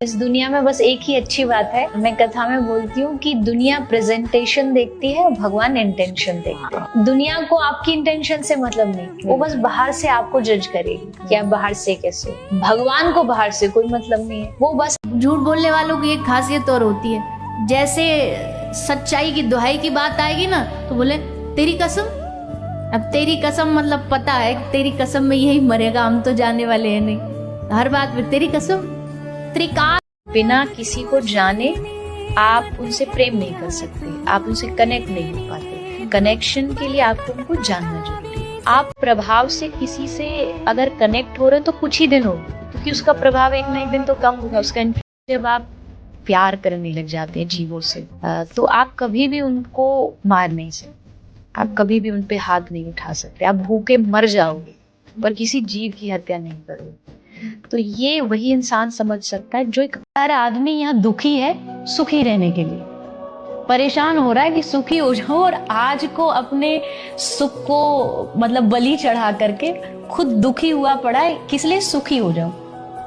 इस दुनिया में बस एक ही अच्छी बात है, मैं कथा में बोलती हूँ कि दुनिया प्रेजेंटेशन देखती है, भगवान इंटेंशन देखते हैं। दुनिया को आपकी इंटेंशन से मतलब नहीं, वो बस बाहर से आपको जज करेगी कि आप बाहर से कैसे। भगवान को बाहर से कोई मतलब नहीं है, वो बस। झूठ बोलने वालों की एक खासियत और होती है, जैसे सच्चाई की दुहाई की बात आएगी ना तो बोले तेरी कसम। अब तेरी कसम मतलब पता है तेरी कसम में यही मरेगा, हम तो जाने वाले हैं नहीं। हर बात में तेरी कसम। त्रिकाल बिना किसी को जाने आप उनसे प्रेम नहीं कर सकते, आप उनसे कनेक्ट नहीं हो पाते। कनेक्शन के लिए आपको उनको जानना जरूरी है। आप प्रभाव से किसी से अगर कनेक्ट हो रहे हैं तो कुछ ही दिन हो, क्योंकि उसका प्रभाव एक ना एक दिन तो कम होगा उसका। जब आप प्यार करने लग जाते हैं जीवों से, तो आप कभी भी उनको मार नहीं सकते, आप कभी भी उन पे हाथ नहीं उठा सकते। आप भूखे मर जाओगे पर किसी जीव की हत्या नहीं करोगे। तो ये वही इंसान समझ सकता है जो एक हर आदमी यहाँ दुखी है सुखी रहने के लिए, परेशान हो रहा है कि सुखी हो जाओ, और आज को अपने सुख को मतलब बलि चढ़ा करके खुद दुखी हुआ पड़ा है, किस लिए सुखी हो जाओ।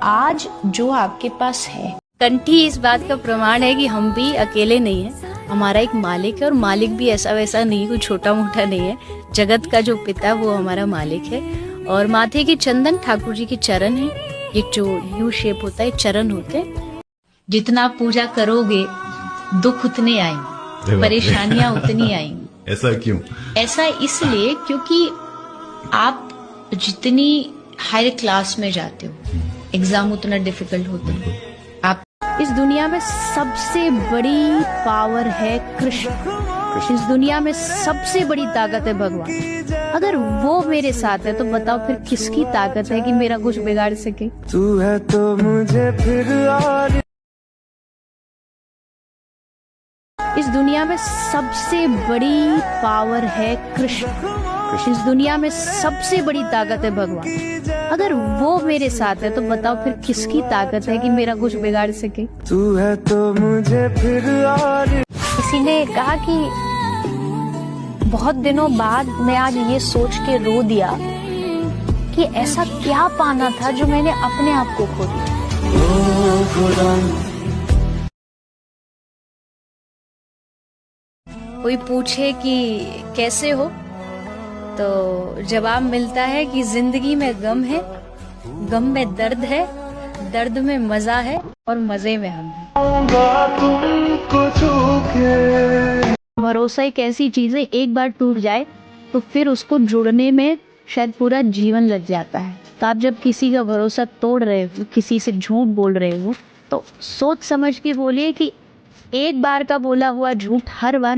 आज जो आपके पास है, कंठी इस बात का प्रमाण है कि हम भी अकेले नहीं हैं, हमारा एक मालिक है, और मालिक भी ऐसा वैसा नहीं, कोई छोटा मोटा नहीं है। जगत का जो पिता वो हमारा मालिक है। और माथे की चंदन ठाकुर जी के चरण है, ये जो यू शेप होता है चरण होते हैं। जितना पूजा करोगे दुख उतने आएंगे, परेशानियां उतनी आएंगी। ऐसा क्यों? ऐसा इसलिए क्योंकि आप जितनी हायर क्लास में जाते हो, एग्जाम उतना डिफिकल्ट होता है। आप इस दुनिया में सबसे बड़ी पावर है कृष्ण। इस दुनिया में सबसे बड़ी ताकत है भगवान। अगर वो मेरे साथ है तो बताओ फिर किसकी ताकत है कि मेरा कुछ बिगाड़ सके। तू है तो मुझे फिर और इस दुनिया में सबसे बड़ी पावर है कृष्ण। इस दुनिया में सबसे बड़ी ताकत है भगवान। अगर वो मेरे साथ है तो बताओ फिर किसकी ताकत है कि मेरा कुछ बिगाड़ सके। तू है तो मुझे फिर और इसीलिए कहा कि बहुत दिनों बाद मैं आज ये सोच के रो दिया कि ऐसा क्या पाना था जो मैंने अपने आप को खो दिया। कोई पूछे कि कैसे हो तो जवाब मिलता है कि जिंदगी में गम है, गम में दर्द है, दर्द में मजा है, और मजे में हम हैं। भरोसा एक ऐसी चीज है, एक बार टूट जाए तो फिर उसको जुड़ने में शायद पूरा जीवन लग जाता है। तो आप जब किसी का भरोसा तोड़ रहे हो, किसी से झूठ बोल रहे हो, तो सोच समझ के बोलिए कि एक बार का बोला हुआ झूठ हर बार